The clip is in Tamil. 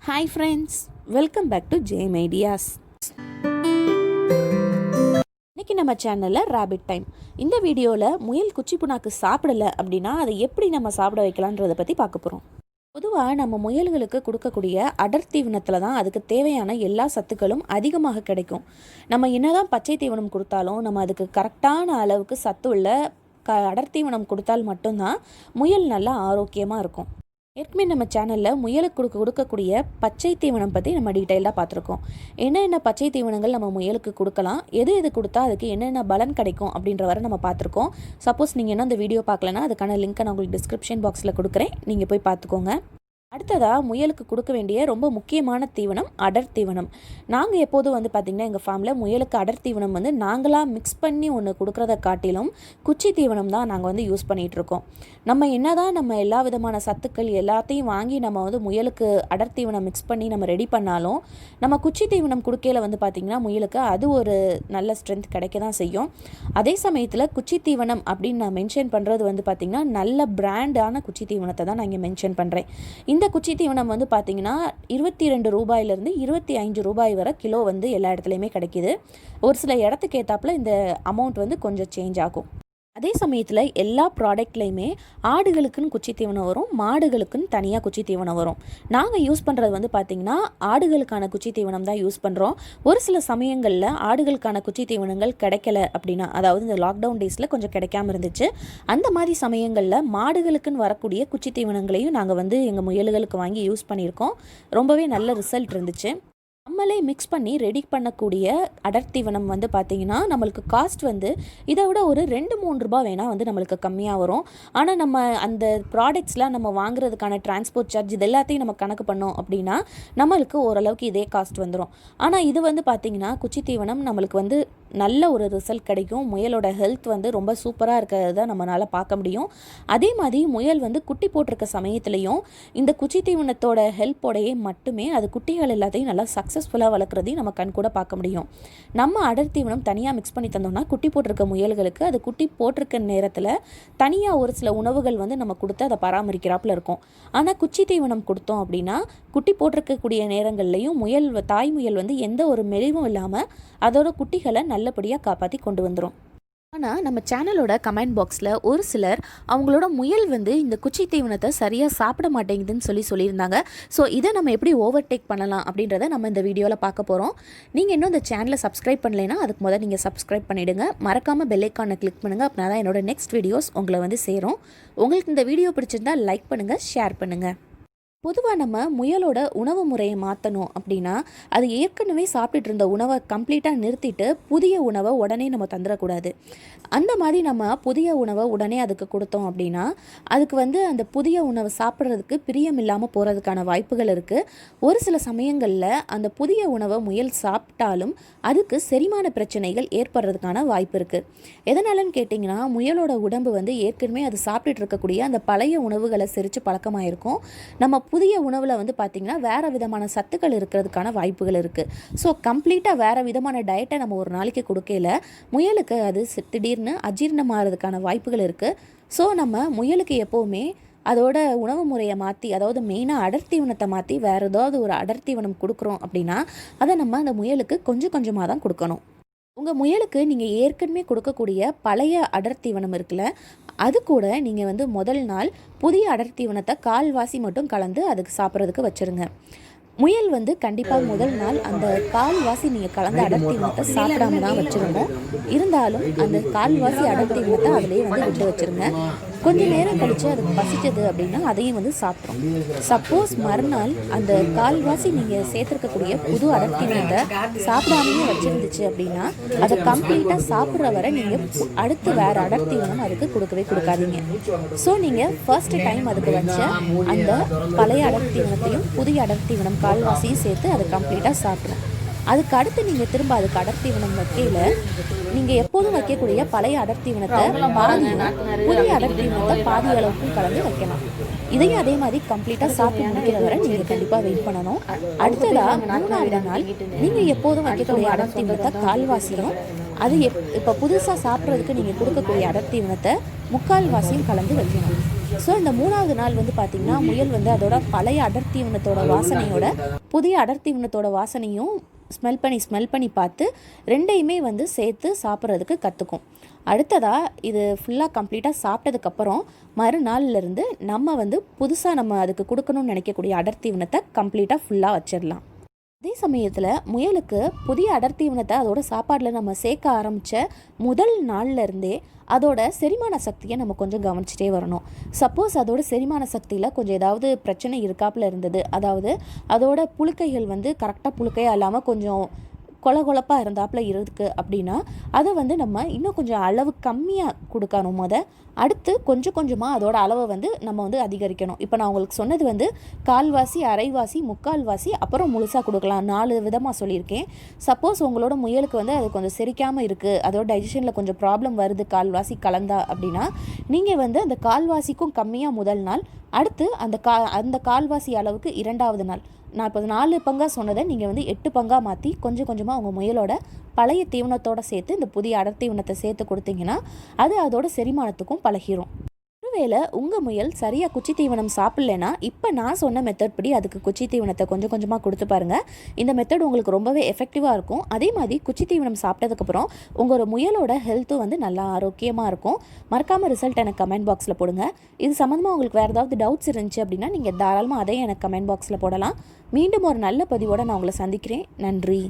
Hi friends, welcome back to JM ideas. இன்றைக்கி நம்ம சேனலில் ரேபிட் டைம். இந்த வீடியோவில் முயல் குச்சி புண்ணாக்கு சாப்பிடலை அப்படின்னா அதை எப்படி நம்ம சாப்பிட வைக்கலான்றதை பற்றி பார்க்க போகிறோம். பொதுவாக நம்ம முயல்களுக்கு கொடுக்கக்கூடிய அடர் தீவனத்தில் தான் அதுக்கு தேவையான எல்லா சத்துக்களும் அதிகமாக கிடைக்கும். நம்ம என்னதான் பச்சை தீவனம் கொடுத்தாலும் நம்ம அதுக்கு கரெக்டான அளவுக்கு சத்து உள்ள அடர் தீவனம் கொடுத்தால் மட்டும்தான் முயல் நல்லா ஆரோக்கியமாக இருக்கும். ஏற்கனவே நம்ம சேனலில் முயலுக்கு கொடுக்கக்கூடிய பச்சை தீவனம் பற்றி நம்ம டீட்டெயிலாக பார்த்துருக்கோம். என்னென்ன பச்சை தீவனங்கள் நம்ம முயலுக்கு கொடுக்கலாம், எது கொடுத்தா அதுக்கு என்னென்ன பலன் கிடைக்கும் அப்படின்ற வரை நம்ம பார்த்துருக்கோம். சப்போஸ் நீங்கள் என்ன அந்த வீடியோ பார்க்கலன்னா அதுக்கான லிங்க்கை நான் உங்களுக்கு டிஸ்கிரிப்ஷன் பாக்ஸில் கொடுக்குறேன், நீங்கள் போய் பார்த்துக்கோங்க. அடுத்ததாக முயலுக்கு கொடுக்க வேண்டிய ரொம்ப முக்கியமான தீவனம் அடர் தீவனம். நாங்கள் எப்போதும் பார்த்திங்கன்னா எங்கள் ஃபார்மில் முயலுக்கு அடர் தீவனம் நாங்களாக மிக்ஸ் பண்ணி ஒன்று கொடுக்குறத காட்டிலும் குச்சி தீவனம் தான் நாங்கள் யூஸ் பண்ணிகிட்ருக்கோம். நம்ம என்ன தான் நம்ம எல்லா விதமான சத்துக்கள் எல்லாத்தையும் வாங்கி நம்ம முயலுக்கு அடர் தீவனம் மிக்ஸ் பண்ணி நம்ம ரெடி பண்ணாலும் நம்ம குச்சி தீவனம் கொடுக்கையில் பார்த்திங்கன்னா முயலுக்கு அது ஒரு நல்ல ஸ்ட்ரென்த் கிடைக்க தான் செய்யும். அதே சமயத்தில் குச்சி தீவனம் அப்படின்னு நான் மென்ஷன் பண்ணுறது பார்த்திங்கன்னா நல்ல பிராண்டான குச்சி தீவனத்தை தான் நான் இங்கே மென்ஷன் பண்ணுறேன். இந்த குச்சி தீவனம் பார்த்தீங்கன்னா 22 ரூபாயிலிருந்து 25 ரூபாய் வரை கிலோ எல்லா இடத்துலையுமே கிடைக்கிது. ஒரு சில இடத்துக்கு ஏற்றாப்புல இந்த அமௌண்ட் கொஞ்சம் சேஞ்ச் ஆகும். அதே சமயத்தில் எல்லா ப்ராடக்ட்லேயுமே ஆடுகளுக்குன்னு குச்சி தீவனம் வரும், மாடுகளுக்குன்னு தனியாக குச்சி தீவனம் வரும். நாங்கள் யூஸ் பண்ணுறது பார்த்திங்கன்னா ஆடுகளுக்கான குச்சி தீவனம் தான் யூஸ் பண்ணுறோம். ஒரு சில சமயங்களில் ஆடுகளுக்கான குச்சி தீவனங்கள் கிடைக்கல அப்படின்னா, அதாவது இந்த லாக்டவுன் டேஸில் கொஞ்சம் கிடைக்காம இருந்துச்சு, அந்த மாதிரி சமயங்களில் மாடுகளுக்குன்னு வரக்கூடிய குச்சி தீவனங்களையும் நாங்கள் எங்கள் முயல்களுக்கு வாங்கி யூஸ் பண்ணியிருக்கோம். ரொம்பவே நல்ல ரிசல்ட் இருந்துச்சு. நம்மளே மிக்ஸ் பண்ணி ரெடி பண்ணக்கூடிய அடர் தீவனம் பார்த்திங்கன்னா நம்மளுக்கு காஸ்ட் இதை விட ஒரு 2-3 ரூபா வேணால் நம்மளுக்கு கம்மியாக வரும். ஆனால் நம்ம அந்த ப்ராடக்ட்ஸ்லாம் நம்ம வாங்குறதுக்கான டிரான்ஸ்போர்ட் சார்ஜ் இது எல்லாத்தையும் நம்ம கணக்கு பண்ணோம் அப்படின்னா நம்மளுக்கு ஓரளவுக்கு இதே காஸ்ட் வந்துடும். ஆனால் இது பார்த்திங்கன்னா குச்சி தீவனம் நம்மளுக்கு நல்ல ஒரு ரிசல்ட் கிடைக்கும். முயலோட ஹெல்த் ரொம்ப சூப்பராக இருக்கிறத நம்மளால் பார்க்க முடியும். அதே மாதிரி முயல் குட்டி போட்டிருக்க சமயத்துலேயும் இந்த குச்சி தீவனத்தோட ஹெல்ப்போடையே மட்டுமே அது குட்டிகள் எல்லாத்தையும் நல்லா சக்ஸஸ்ஃபுல்லாக வளர்க்குறதையும் நம்ம கண் கூட பார்க்க முடியும். நம்ம அடர் தீவனம் தனியாக மிக்ஸ் பண்ணி தந்தோம்னா குட்டி போட்டிருக்க முயல்களுக்கு அது குட்டி போட்டிருக்க நேரத்தில் தனியாக ஒரு சில உணவுகள் நம்ம கொடுத்து அதை பராமரிக்கிறாப்புல இருக்கும். ஆனால் குச்சி தீவனம் கொடுத்தோம் அப்படின்னா குட்டி போட்டிருக்கக்கூடிய நேரங்கள்லையும் தாய் முயல் எந்த ஒரு மெலிவும் இல்லாமல் அதோட குட்டிகளை நல்லபடியாக காப்பாற்றி கொண்டு வந்துடும். ஆனால் நம்ம சேனலோட கமெண்ட் பாக்ஸில் ஒரு சிலர் அவங்களோட முயல் இந்த குச்சி தீவனத்தை சரியாக சாப்பிட மாட்டேங்குதுன்னு சொல்லியிருந்தாங்க. ஸோ இதை நம்ம எப்படி ஓவர்டேக் பண்ணலாம் அப்படின்றத நம்ம இந்த வீடியோவில் பார்க்க போகிறோம். நீங்கள் இன்னும் இந்த சேனலை சப்ஸ்கிரைப் பண்ணலைன்னா அதுக்கு முதல்ல நீங்கள் சப்ஸ்கிரைப் பண்ணிவிடுங்க. மறக்காமல் பெல் ஐக்கானை கிளிக் பண்ணுங்கள். அப்படின்னா தான் என்னோட நெக்ஸ்ட் வீடியோஸ் உங்களை சேரும். உங்களுக்கு இந்த வீடியோ பிடிச்சிருந்தால் லைக் பண்ணுங்கள், ஷேர் பண்ணுங்கள். பொதுவாக நம்ம முயலோட உணவு முறையை மாற்றணும் அப்படின்னா அது ஏற்கனவே சாப்பிட்டுட்டு இருந்த உணவை கம்ப்ளீட்டாக நிறுத்திட்டு புதிய உணவை உடனே நம்ம தந்துடக்கூடாது. அந்த மாதிரி நம்ம புதிய உணவை உடனே அதுக்கு கொடுத்தோம் அப்படின்னா அதுக்கு அந்த புதிய உணவை சாப்பிட்றதுக்கு பிரியம் இல்லாமல் போகிறதுக்கான வாய்ப்புகள் இருக்குது. ஒரு சில சமயங்களில் அந்த புதிய உணவை முயல் சாப்பிட்டாலும் அதுக்கு செரிமான பிரச்சனைகள் ஏற்படுறதுக்கான வாய்ப்பு இருக்குது. எதனாலன்னு கேட்டிங்கன்னா முயலோட உடம்பு ஏற்கனவே அது சாப்பிட்டுட்டு இருக்கக்கூடிய அந்த பழைய உணவுகளை செரித்து பழக்கமாக இருக்கும். நம்ம புதிய உணவில் பார்த்திங்கன்னா வேறு விதமான சத்துக்கள் இருக்கிறதுக்கான வாய்ப்புகள் இருக்குது. ஸோ கம்ப்ளீட்டாக வேறு விதமான டயட்டை நம்ம ஒரு நாளைக்கு கொடுக்கல முயலுக்கு அது திடீர்னு அஜீரணமாகிறதுக்கான வாய்ப்புகள் இருக்குது. ஸோ நம்ம முயலுக்கு எப்போவுமே அதோட உணவு முறையை மாற்றி, அதாவது மெயினாக அடர் தீவனத்தை மாற்றி வேறு ஏதாவது ஒரு அடர் தீவனம் கொடுக்குறோம் அப்படின்னா அதை நம்ம அந்த முயலுக்கு கொஞ்சம் கொஞ்சமாக தான் கொடுக்கணும். உங்கள் முயலுக்கு நீங்கள் ஏற்கனவே கொடுக்கக்கூடிய பழைய அடர் தீவனம் இருக்குல்ல, அது கூட நீங்கள் முதல் நாள் புதிய அடர் தீவனத்தை கால்வாசி மட்டும் கலந்து அதுக்கு சாப்பிட்றதுக்கு வச்சுருங்க. முயல் கண்டிப்பாக முதல் நாள் அந்த கால்வாசி நீங்கள் கலந்த அடர் தீவனத்தை சாப்பிடாம தான் வச்சுருக்கோம். இருந்தாலும் அந்த கால்வாசி அடர் தீவனத்தை அதிலேயே விட்டு வச்சுருங்க. கொஞ்சம் நேரம் கழித்து அதுக்கு பசிச்சது அப்படின்னா அதையும் சாப்பிட்றோம். சப்போஸ் மறுநாள் அந்த கால்வாசி நீங்கள் சேர்த்துருக்கக்கூடிய புது அடர் தீவனத்தை சாப்பிடாமையே வச்சுருந்துச்சு அப்படின்னா அதை கம்ப்ளீட்டாக சாப்பிட்ற வரை நீங்கள் அடுத்து வேறு அடர் தீவனம் அதுக்கு கொடுக்காதீங்க. ஸோ நீங்கள் ஃபர்ஸ்ட் டைம் அதுக்கு வச்ச அந்த பழைய அடர் தீவனத்தையும் புதிய அடர் தீவனம் கால்வாசியும் சேர்த்து அதை கம்ப்ளீட்டாக சாப்பிட்றோம். அதுக்கு அடுத்து நீங்கள் திரும்ப அதுக்கு அடர் தீவனம் வைக்கையில் நீங்கள் எப்போதும் வைக்கக்கூடிய பழைய அடர் தீவனத்தை பாதியும் புதிய அடர் தீவனத்தை பாதி அளவுக்கும் கலந்து வைக்கலாம். இதையும் அதே மாதிரி கம்ப்ளீட்டாக சாப்பிட்டு முடிக்கிற வரை நீங்கள் கண்டிப்பாக வெயிட் பண்ணணும். அடுத்ததாக 3வது நாள் நீங்கள் எப்போதும் வைக்கக்கூடிய அடர் தீவனத்தை கால்வாசியும் அது இப்போ புதுசாக சாப்பிட்றதுக்கு நீங்கள் கொடுக்கக்கூடிய அடர் தீவனத்தை முக்கால்வாசியும் கலந்து வைக்கணும். ஸோ இந்த 3வது நாள் வந்து பார்த்திங்கன்னா முயல் வந்து அதோட பழைய அடர்த்தீவனத்தோட வாசனையோட புதிய அடர்த்தீவனத்தோட வாசனையும் ஸ்மெல் பண்ணி பார்த்து ரெண்டையுமே வந்து சேர்த்து சாப்பிட்றதுக்கு கற்றுக்கும். அடுத்ததாக இது ஃபுல்லாக கம்ப்ளீட்டாக சாப்பிட்டதுக்கப்புறம் மறுநாள்லேருந்து நம்ம வந்து புதுசாக நம்ம அதுக்கு கொடுக்கணும்னு நினைக்கக்கூடிய அடர்த்தீவனத்தை கம்ப்ளீட்டாக ஃபுல்லாக வச்சிடலாம். அதே சமயத்தில் முயலுக்கு புதிய அடர்த்தீவனத்தை அதோட சாப்பாடில் நம்ம சேர்க்க ஆரம்பித்த முதல் நாள்லேருந்தே அதோட செரிமான சக்தியை நம்ம கொஞ்சம் கவனிச்சிட்டே வரணும். சப்போஸ் அதோட செரிமான சக்தியில் கொஞ்சம் ஏதாவது பிரச்சனை இருக்காப்புல இருந்தது, அதாவது அதோட புழுக்கைகள் வந்து கரெக்டாக புழுக்கையாக இல்லாமல் கொஞ்சம் கொலகொலப்பாக இருந்தாப்புல இருக்குது அப்படின்னா அதை வந்து நம்ம இன்னும் கொஞ்சம் அளவு கம்மியாக கொடுக்கணும். அடுத்து கொஞ்சம் கொஞ்சமாக அதோட அளவை வந்து நம்ம வந்து அதிகரிக்கணும். இப்போ நான் உங்களுக்கு சொன்னது வந்து கால்வாசி, அரைவாசி, முக்கால்வாசி, அப்புறம் முழுசாக கொடுக்கலாம். 4 விதமாக சொல்லியிருக்கேன். சப்போஸ் உங்களோட முயலுக்கு வந்து அது கொஞ்சம் செரிக்காமல் இருக்குது, அதோட டைஜஷனில் கொஞ்சம் ப்ராப்ளம் வருது கால்வாசி கலந்தா அப்படின்னா நீங்கள் வந்து அந்த கால்வாசிக்கும் கம்மியாக முதல் நாள், அடுத்து அந்த கால்வாசி அளவுக்கு 2வது நாள், நான் இப்போ 4 பங்காக சொன்னதை நீங்கள் வந்து 8 பங்காக மாற்றி கொஞ்சம் கொஞ்சமாக உங்கள் முயலோட பழைய தீவனத்தோடு சேர்த்து இந்த புதிய அடர் தீவனத்தை சேர்த்து கொடுத்தீங்கன்னா அது அதோட செரிமானத்துக்கும் பழகிரும். ஒருவேளை உங்கள் முயல் சரியாக குச்சி தீவனம் சாப்பிட்லனா இப்போ நான் சொன்ன மெத்தட் படி அதுக்கு குச்சி தீவனத்தை கொஞ்சம் கொஞ்சமாக கொடுத்து பாருங்கள். இந்த மெத்தட் உங்களுக்கு ரொம்பவே எஃபெக்டிவாக இருக்கும். அதே மாதிரி குச்சி தீவனம் சாப்பிட்டதுக்கப்புறம் உங்களோட முயலோட ஹெல்த்தும் வந்து நல்லா ஆரோக்கியமாக இருக்கும். மறக்காமல் ரிசல்ட் எனக்கு கமெண்ட் பாக்ஸில் போடுங்க. இது சம்மந்தமாக உங்களுக்கு வேறு ஏதாவது டவுட்ஸ் இருந்துச்சு அப்படின்னா நீங்கள் தாராளமாக அதையும் எனக்கு கமெண்ட் பாக்ஸில் போடலாம். மீண்டும் ஒரு நல்ல பதிவோடு நான் உங்களை சந்திக்கிறேன். நன்றி.